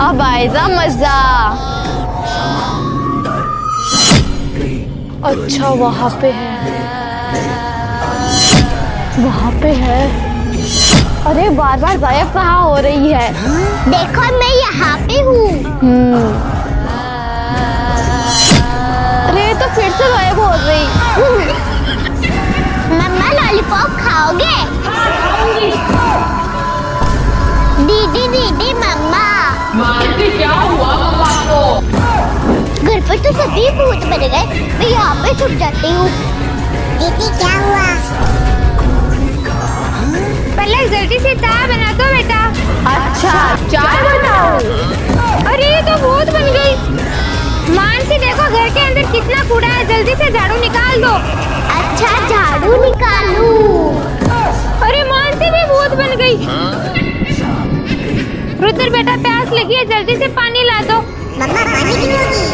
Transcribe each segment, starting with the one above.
अब आएगा मजा। अच्छा वहां पे है, वहां पे है। अरे बार बार गायब कहाँ हो रही है? देखो मैं यहाँ पे हूँ। अरे तो फिर से गायब हो रही। मम्मा लॉलीपॉप खाओगे? दीदी दीदी मम्मा। मानसी क्या हुआ मम्मा को? घर पर तो सभी भूत बन गए, मैं यहाँ पे छुप जाती हूँ। दीदी क्या हुआ? पहले जल्दी से चाय बना दो बेटा। अच्छा चाय बनाओ। अरे ये तो भूत बन गई। मानसी देखो घर के अंदर कितना कूड़ा है, जल्दी से झाड़ू निकाल दो। अच्छा झाड़ू निकालूं। अरे मानसी भी भूत बन गई। रुद्र बेटा प्यास लगी है, जल्दी से पानी ला दो। मम्मा पानी क्यों होगी?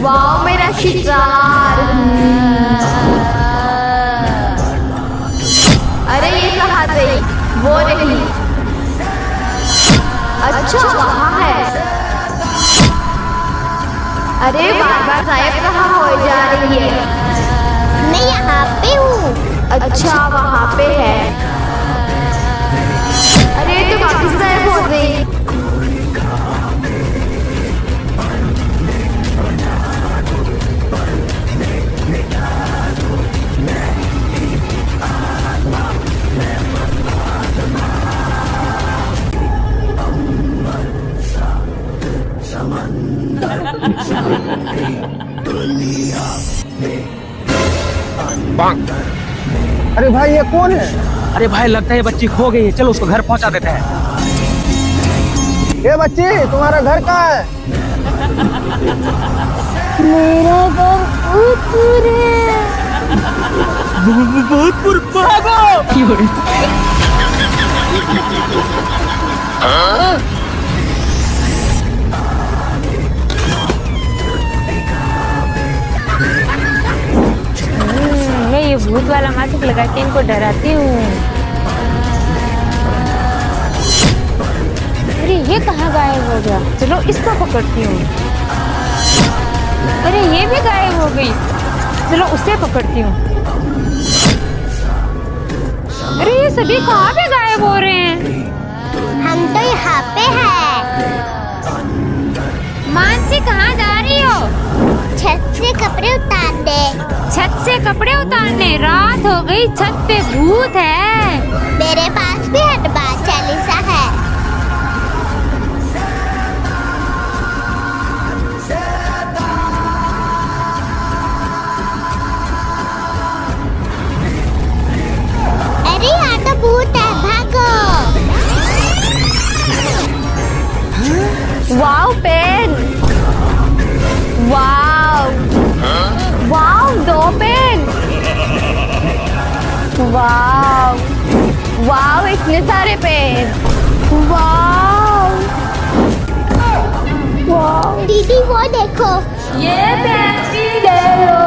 वाह मेरा शिकार। अरे ये कहाँ गई? वो रही। अच्छा वहाँ है। अरे बार बार गायब कहाँ हो जा रही है? मैं यहाँ पे हूँ। अच्छा वहाँ पे है। अरे तो वापस गायब हो गई। अरे भाई ये कौन है? अरे भाई लगता है ये बच्ची खो गई है, चलो उसको घर पहुंचा देते हैं। ये बच्ची तुम्हारा घर कहाँ है? मेरा घर भूतपुर है। भूतपुर भागो। मैं ये भूत वाला मास्क लगा के इनको डराती हूँ। अरे ये कहाँ गायब हो गया? चलो इसको पकड़ती हूँ। अरे ये भी गायब हो गई, चलो उसे पकड़ती हूँ। अरे ये सभी कहाँ पे गायब हो रहे हैं? हम तो यहाँ पे हैं। मानसी कहाँ जा रही हो? छत से कपड़े उतार दे। छत से कपड़े उतारने? रात हो गई, छत पे भूत है। मेरे पास भी हनुमान चालीसा है। अरे यहाँ तो भूत है, भागो। वाव पेन। वाव वाव 2 पेन। वाव वाव इतने सारे पेन। वाव वाव। दीदी वो देखो। ये पेन भी ले लो।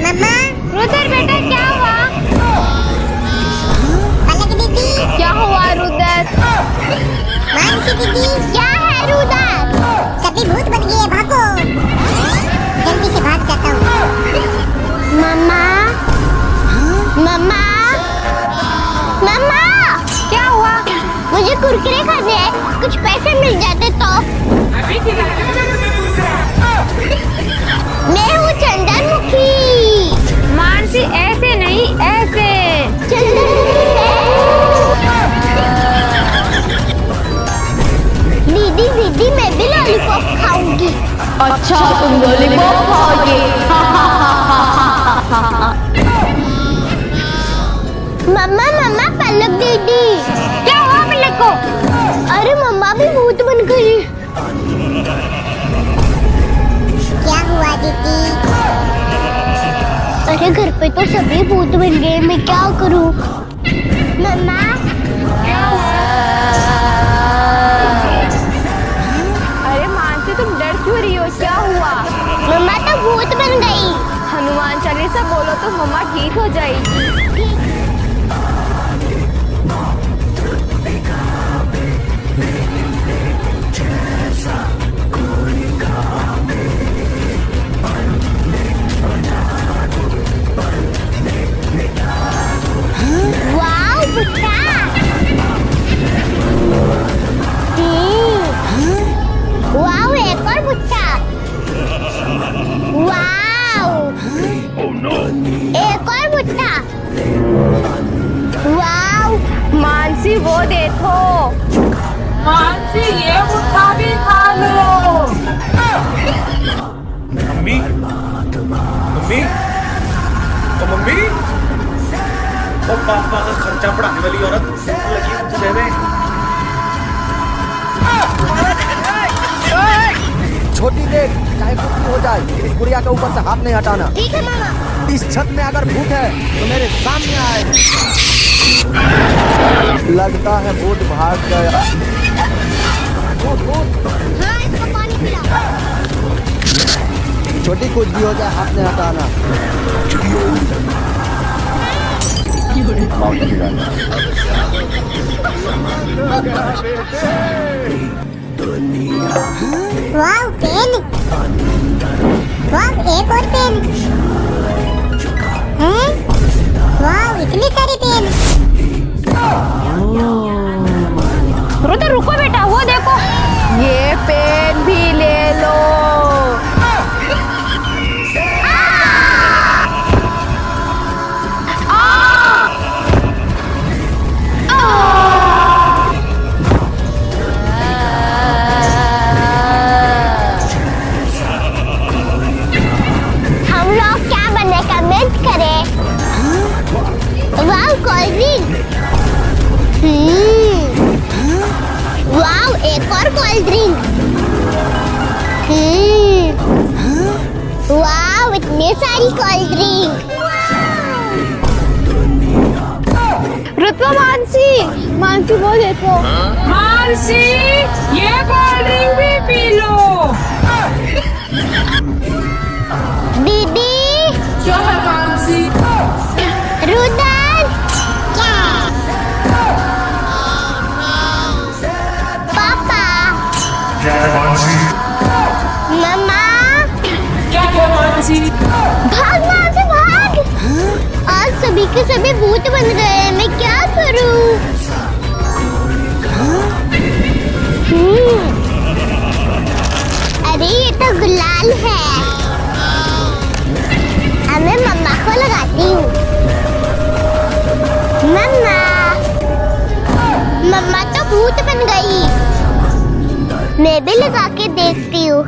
मम्मा। रुद्र बेटा क्या हुआ? पलक दीदी। क्या हुआ रुद्र? मानसी दीदी। क्या है रुद्र? सभी भूत बन गए, भागो। जल्दी से भाग जाता हूँ। मम्मा। मम्मा। मम्मा। क्या हुआ? मुझे कुरकुरे खाने हैं, कुछ पैसे मिल जाते तो। मैं हूँ चंदनमुखी। मानसी ऐसे नहीं, ऐसे। दीदी दीदी मैं भी लॉलीपॉप खाऊंगी। अच्छा तुम लॉलीपॉप खाओगे? मम्मा मम्मा पलक दीदी। क्या हुआ पलक को? अरे मम्मा भी भूत बन गई। क्या हुआ दीदी? अरे घर पे तो सभी भूत बन गए, मैं क्या करूं? मम्मा। अरे मानसी तुम डर क्यों रही हो? क्या हुआ? मम्मा तो भूत बन गई। हनुमान चालीसा बोलो तो मम्मा ठीक हो जाएगी। भुट्टा। वाव, एक और भुट्टा। वाव, एक और भुट्टा। वाव, मानसी वो देखो। मानसी ये भुट्टा भी खा लो। मम्मी मम्मी ओ मम्मी ओ पापा का खर्चा बढ़ाने वाली औरत लगी मुझे दे दे। छोटी देख, चाहे कुछ भी हो जाए, इस गुड़िया के ऊपर से हाथ नहीं हटाना। ठीक है मामा। इस छत में अगर भूत है तो मेरे सामने आए। लगता है भूत भाग गया। भूत। हाँ, इसको पानी पिला। छोटी कुछ भी हो जाए हाथ नहीं हटाना। वाव, पेन। वाव, एक और पेन। हैं? वाव, इतनी सारी पेन। रुको बेटा, वो देखो, ये पेन भी ले लो। हम लोग क्या बने कमेंट करें। वाव, कोल्ड ड्रिंक। वाव, एक और कोल्ड ड्रिंक। वाव, इतनी सारी कोल्ड ड्रिंक। रुको मानसी वो देखो। मानसी ये कोल्ड ड्रिंक भी पी लो। दीदी, क्या है मानसी? रुदन, पापा, मम्मा, क्या है मानसी? भाग वहाँ से भाग। आज सभी के सभी भूत बन गए हैं, मैं क्या करूं? अरे ये तो गुलाल है। अब मैं मम्मा को लगाती हूँ। मम्मा तो भूत बन गई। मैं भी लगा के देखती हूँ।